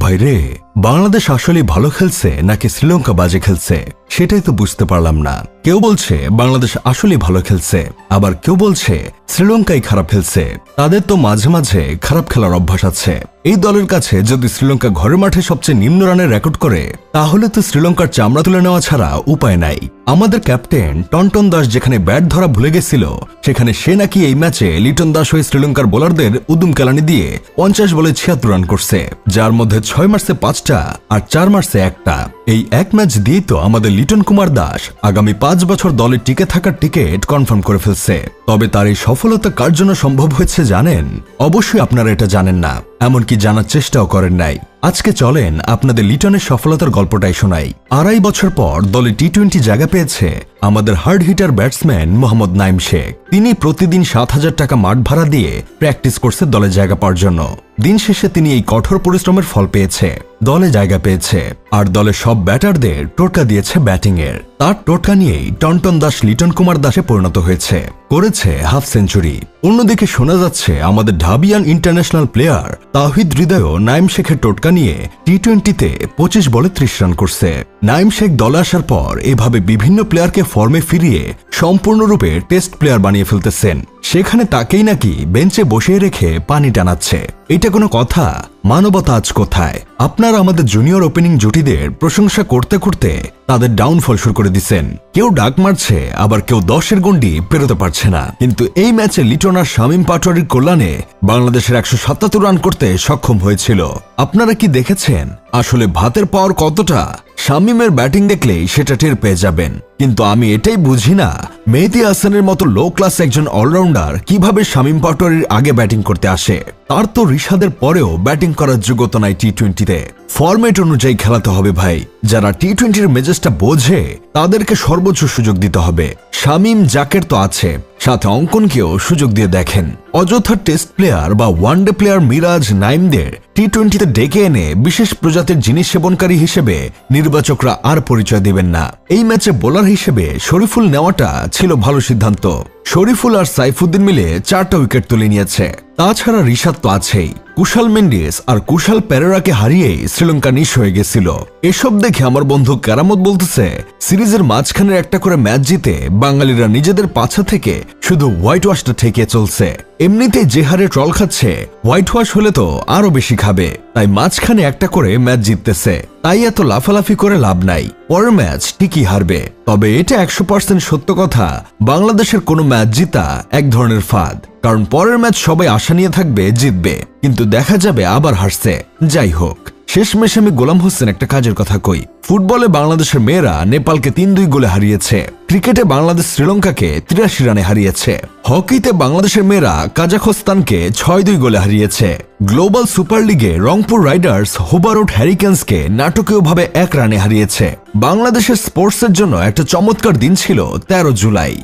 ভাই রে, বাংলাদেশ আসলে ভালো খেলছে নাকি শ্রীলঙ্কা বাজে খেলছে সেটাই তো বুঝতে পারলাম না। কেউ বলছে বাংলাদেশ আসলে ভালো খেলছে, আবার কেউ বলছে শ্রীলঙ্কাই খারাপ খেলছে। তাদের তো মাঝে মাঝে খারাপ খেলার অভ্যাস আছে। এই দলের কাছে যদি শ্রীলঙ্কা ঘরের মাঠে সবচেয়ে নিম্ন রানের রেকর্ড করে, তাহলে তো শ্রীলঙ্কার চামড়া তুলে নেওয়া ছাড়া উপায় নাই। আমাদের ক্যাপ্টেন টনটন দাস যেখানে ব্যাট ধরা ভুলে গেছিল, সেখানে সে নাকি এই ম্যাচে লিটন দাস হয়ে শ্রীলঙ্কার বোলারদের উদুম কেলানি দিয়ে 50 বলে 76 রান করছে, যার মধ্যে 6 মার্চে 5টা আর 4 মার্চে 1টা। এই এক ম্যাচ দিয়েই তো আমাদের লিটন কুমার দাস আগামী 5 বছর দলে টিকে থাকার টিকিট কনফার্ম করে ফেলছে। তবে তার এই সফলতা কার জন্য সম্ভব হয়েছে জানেন? অবশ্যই আপনারা এটা জানেন না, এমনকি জানার চেষ্টাও করেন নাই। আজকে চলেন আপনাদের লিটনের সফলতার গল্পটাই শোনাই। 2.5 বছর পর দলে টি-20 জায়গা পেয়েছে আমাদের hard hitter batsman Mohammad Naim Sheikh. তিনি প্রতিদিন 7,000 টাকা মাঠ ভাড়া দিয়ে প্র্যাকটিস করছে দলে জায়গা পাওয়ার জন্য। দিন শেষে তিনি এই কঠোর পরিশ্রমের ফল পেয়েছে, দলে জায়গা পেয়েছে, আর দলের সব ব্যাটারদের টোটকা দিয়েছে ব্যাটিং এর। তার টোটকা নিয়েই টনটন দাস লিটন কুমার দাসে পরিণত হয়েছে, করেছে হাফ সেঞ্চুরি। অন্যদিকে শোনা যাচ্ছে আমাদের ঢাবিয়ান ইন্টারন্যাশনাল প্লেয়ার তাওহিদ হৃদয়ও নাইম শেখের টোটকা নিয়ে টি-20তে 25 বলে 30 রান করছে। নাইম শেখ দলে আসার পর এভাবে বিভিন্ন প্লেয়ারকে ফর্মে ফিরিয়ে সম্পূর্ণরূপে টেস্ট প্লেয়ার বানিয়ে ফেলতেছেন। সেখানে তাকেই নাকি বেঞ্চে বসিয়ে রেখে পানি টানাচ্ছে। এটা কোনো কথা? মানবতা আজ কোথায়? আপনারা আমাদের জুনিয়র ওপেনিং জুটিদের প্রশংসা করতে করতে তাদের ডাউনফল শুরু করে দিচ্ছেন। কেউ ডাক মারছে, আবার কেউ 10-এর গন্ডি পেরোতে পারছে না। কিন্তু এই ম্যাচে লিটন আর শামীম পাটোয়ারির কল্যাণে বাংলাদেশের 177 রান করতে সক্ষম হয়েছিল। আপনারা কি দেখেছেন আসলে ভাতের পাওয়ার কতটা? শামীমের ব্যাটিং দেখলেই সেটা টের পেয়ে যাবেন। কিন্তু আমি এটাই বুঝি না, মেহেদী হাসানের মতো লো ক্লাস একজন অলরাউন্ডার কিভাবে শামীম পাটোয়ারির আগে ব্যাটিং করতে আসে। তার তো রিশাদের পরেও ব্যাটিং করার যোগ্যতা নাই টি-20তে। ফরম্যাট অনুযায়ী খেলাতে হবে ভাই। যারা টি-20-র মেজাজটা বোঝে তাদেরকে সর্বোচ্চ সুযোগ দিতে হবে। শামীম জাকের তো আছে, সাথে অঙ্কনকেও সুযোগ দিয়ে দেখেন। অযথা টেস্ট প্লেয়ার বা ওয়ানডে প্লেয়ার মিরাজ, নাইমদের টি-20তে ডেকে এনে বিশেষ প্রজাতির জিনিস সেবনকারী হিসেবে নির্বাচকরা আর পরিচয় দিবেন না। এই ম্যাচে বোলার হিসেবে শরীফুল নেওয়াটা ছিল ভালো সিদ্ধান্ত। শরীফুল আর সাইফুদ্দিন মিলে 4টা উইকেট তুলে নিয়েছে। তাছাড়া রিশাদ তো আছেই। কুশাল মেন্ডিস আর কুশাল পেরেরাকে হারিয়েই শ্রীলঙ্কা নিঃস্ব হয়ে গেছিল। এসব দেখে আমার বন্ধু কেরামত বলতেছে, সিরিজের মাঝখানের একটা করে ম্যাচ জিতে বাঙালিরা নিজেদের পাছা থেকে শুধু হোয়াইট ওয়াশটা ঠেকিয়ে চলছে। এমনিতেই যে হারে ট্রল খাচ্ছে, হোয়াইট ওয়াশ হলে তো আরো বেশি খাবে। তাই মাঝখানে একটা করে ম্যাচ জিততেছে। তাই এত লাফালাফি করে লাভ নাই, পরের ম্যাচ ঠিকই হারবে। তবে এটা 100% সত্য কথা, বাংলাদেশের কোনো ম্যাচ জিতা এক ধরনের ফাঁদ। কারণ পরের ম্যাচ সবাই আশা নিয়ে থাকবে জিতবে, কিন্তু দেখা যাবে আবার হারছে। যাই হোক, শেষমেশ আমি গোলাম হোসেন একটা কাজের কথা কই। ফুটবলে বাংলাদেশের মেয়েরা নেপালকে 3-2 গোলে হারিয়েছে। ক্রিকেটে বাংলাদেশ শ্রীলঙ্কাকে 83 রানে হারিয়েছে। হকিতে বাংলাদেশের মেয়েরা কাজাখস্তানকে 6-2 গোলে হারিয়েছে। গ্লোবাল সুপার লিগে রংপুর রাইডার্স হোবারোট হ্যারিকেন্সকে নাটকীয়ভাবে 1 রানে হারিয়েছে। বাংলাদেশের স্পোর্টসের জন্য একটা চমৎকার দিন ছিল 13 জুলাই।